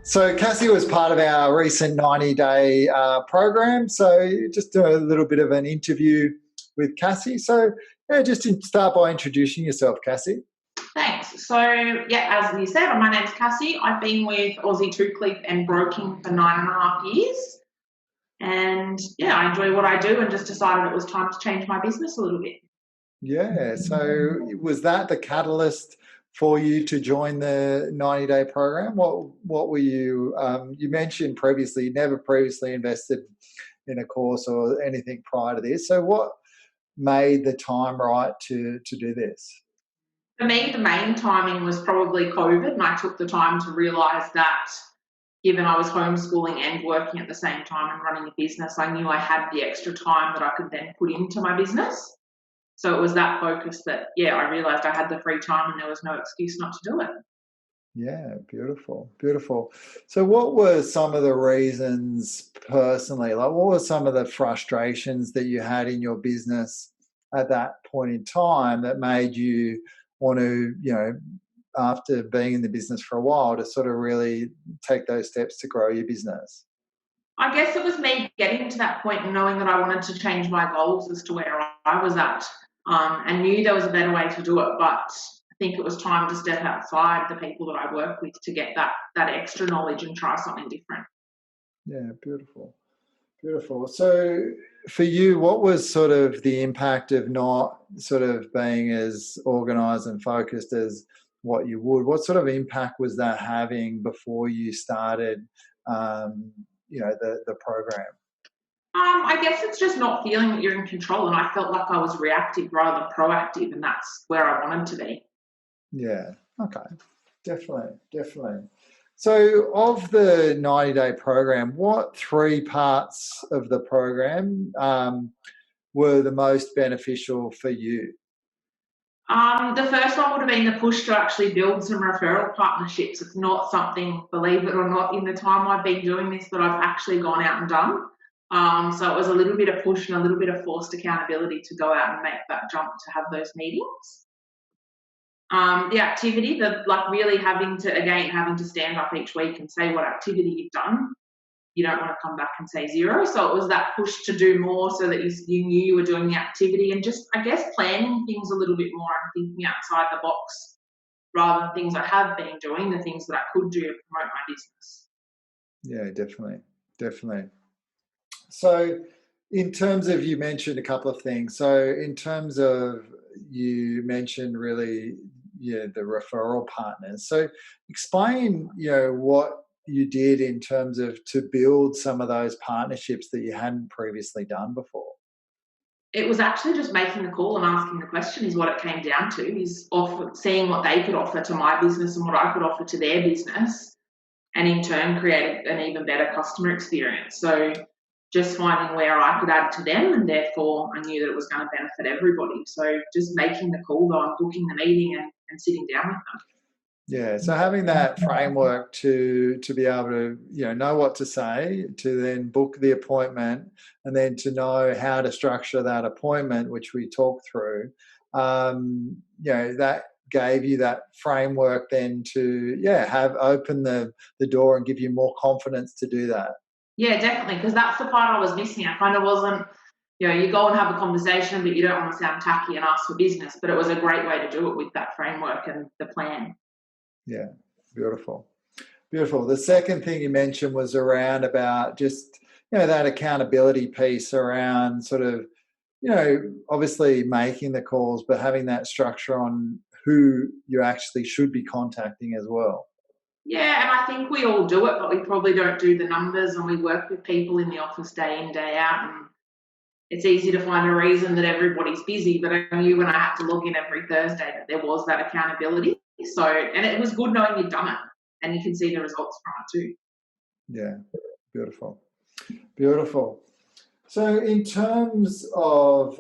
So Cassie was part of our recent 90-day program. So just do a little bit of an interview with Cassie. So yeah, just start by introducing yourself, Cassie. Thanks. So, yeah, as you said, my name's Cassie. I've been with Aussie, Toukley and broking for 9.5 years. And, yeah, I enjoy what I do and just decided it was time to change my business a little bit. Yeah, so was that the catalyst for you to join the 90-day program? What were you, you mentioned previously, you never previously invested in a course or anything prior to this. So what made the time right to do this? For me, the main timing was probably COVID, and I took the time to realise that given I was homeschooling and working at the same time and running a business, I knew I had the extra time that I could then put into my business. So it was that focus that, I realised I had the free time and there was no excuse not to do it. Yeah, beautiful, beautiful. So what were some of the reasons personally, like what were some of the frustrations that you had in your business at that point in time that made you want to, after being in the business for a while, to sort of really take those steps to grow your business? I guess it was me getting to that point and knowing that I wanted to change my goals as to where I was at, and knew there was a better way to do it, but I think it was time to step outside the people that I work with to get that extra knowledge and try something different. Yeah, beautiful. Beautiful. So for you, what was sort of the impact of not sort of being as organised and focused as what you would? What sort of impact was that having before you started, the program? I guess it's just not feeling that you're in control, and I felt like I was reactive rather than proactive, and that's where I wanted to be. Yeah. Okay. Definitely. Definitely. So of the 90-day program, what three parts of the program were the most beneficial for you? The first one would have been the push to actually build some referral partnerships. It's not something, believe it or not, in the time I've been doing this that I've actually gone out and done. So it was a little bit of push and a little bit of forced accountability to go out and make that jump to have those meetings. The activity, really having to stand up each week and say what activity you've done. You don't want to come back and say zero. So it was that push to do more so that you knew you were doing the activity, and just, I guess, planning things a little bit more and thinking outside the box rather than things I have been doing, the things that I could do to promote my business. Yeah, definitely. Definitely. So in terms of, you mentioned a couple of things. So in terms of, you mentioned really, the referral partners. So explain, what you did in terms of to build some of those partnerships that you hadn't previously done before. It was actually just making the call and asking the question is what it came down to, is seeing what they could offer to my business and what I could offer to their business, and in turn create an even better customer experience. So just finding where I could add to them, and therefore I knew that it was going to benefit everybody. So just making the call though and booking the meeting and sitting down with them. Yeah, so having that framework to be able to know what to say, to then book the appointment, and then to know how to structure that appointment, which we talked through, that gave you that framework then to have open the door and give you more confidence to do that. Yeah, definitely, because that's the part I was missing. I kind of wasn't, you go and have a conversation, but you don't want to sound tacky and ask for business. But it was a great way to do it with that framework and the plan. Yeah, beautiful. Beautiful. The second thing you mentioned was around about just, that accountability piece around sort of, obviously making the calls, but having that structure on who you actually should be contacting as well. Yeah, and I think we all do it, but we probably don't do the numbers, and we work with people in the office day in, day out, and it's easy to find a reason that everybody's busy, but I knew when I had to log in every Thursday that there was that accountability. So, and it was good knowing you'd done it, and you can see the results from it too. Yeah, beautiful. Beautiful. So in terms of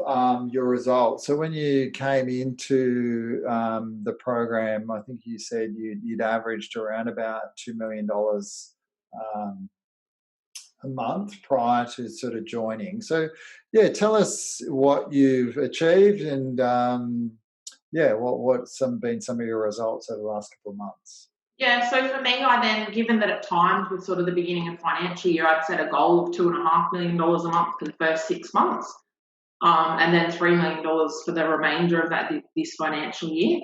your results, so when you came into the program, I think you said you'd averaged around about $2 million a month prior to sort of joining. So, tell us what you've achieved and, what's been some of your results over the last couple of months. Yeah, so for me, I then, given that it timed with sort of the beginning of financial year, I'd set a goal of $2.5 million a month for the first 6 months, and then $3 million for the remainder of this financial year.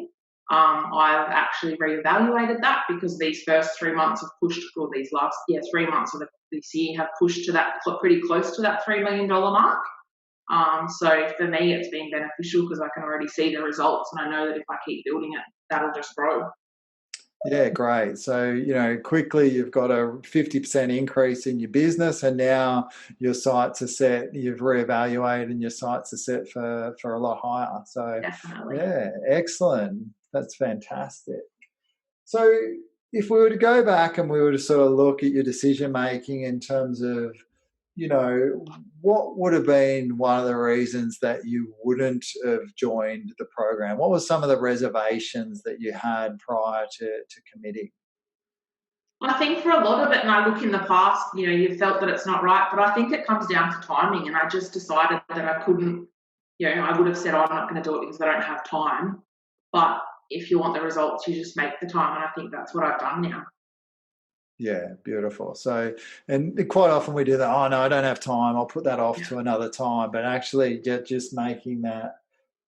I've actually reevaluated that because these first 3 months have pushed, or these last 3 months of this year have pushed to that, pretty close to that $3 million mark. So for me, it's been beneficial because I can already see the results, and I know that if I keep building it, that'll just grow. Yeah, great. So, quickly you've got a 50% increase in your business, and now your sights are set. You've reevaluated and your sights are set for a lot higher. So, Definitely. yeah, excellent. That's fantastic. So, if we were to go back and we were to sort of look at your decision making in terms of, what would have been one of the reasons that you wouldn't have joined the program? What were some of the reservations that you had prior to committing? I think for a lot of it, and I look in the past, you've felt that it's not right, but I think it comes down to timing. And I just decided that I couldn't, I would have said, I'm not going to do it because I don't have time. But if you want the results, you just make the time. And I think that's what I've done now. Yeah, beautiful. So, and quite often we do that. Oh no, I don't have time. I'll put that off Yeah, to another time. But actually, just making that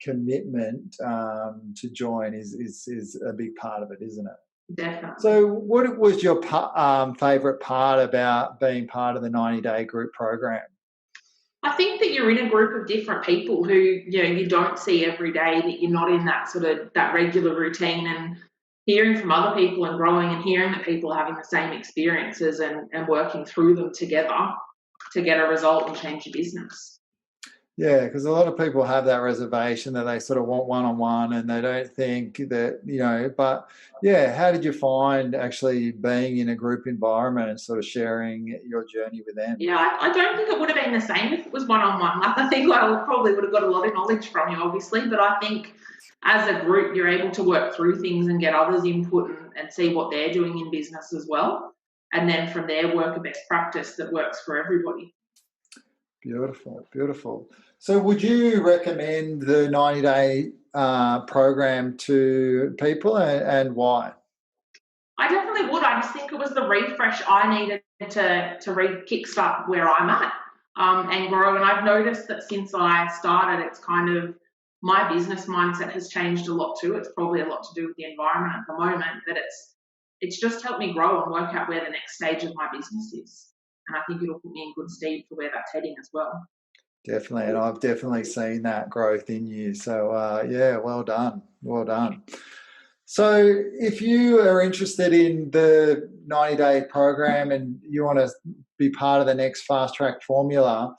commitment to join is a big part of it, isn't it? definitely. So, what was your favourite part about being part of the 90-day group program? I think that you're in a group of different people who, you don't see every day, that you're not in that sort of that regular routine, and hearing from other people and growing and hearing that people are having the same experiences and working through them together to get a result and change your business. Yeah, because a lot of people have that reservation that they sort of want one-on-one and they don't think that, but yeah, how did you find actually being in a group environment and sort of sharing your journey with them? Yeah, I don't think it would have been the same if it was one-on-one. Like, I think I probably would have got a lot of knowledge from you, obviously, but I think as a group, you're able to work through things and get others' input and see what they're doing in business as well. And then from there, work a best practice that works for everybody. Beautiful, beautiful. So would you recommend the 90-day program to people and why? I definitely would. I just think it was the refresh I needed to kickstart where I'm at, and grow. And I've noticed that since I started, it's kind of, my business mindset has changed a lot too. It's probably a lot to do with the environment at the moment, but it's just helped me grow and work out where the next stage of my business is. And I think it'll put me in good stead for where that's heading as well. Definitely, and I've definitely seen that growth in you. So yeah, well done, well done. So if you are interested in the 90-day program and you want to be part of the next Fast Track formula,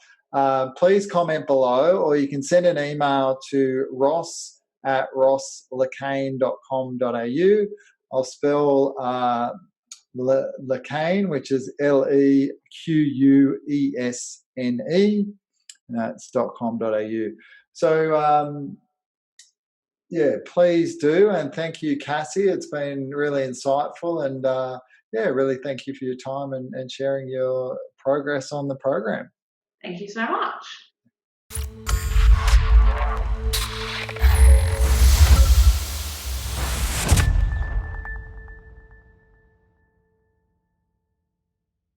please comment below, or you can send an email to ross@rosslacane.com.au. I'll spell Lacane, which is Lequesne, and that's .com.au. So yeah, please do, and thank you, Cassie. It's been really insightful, and yeah, really thank you for your time and sharing your progress on the program. Thank you so much.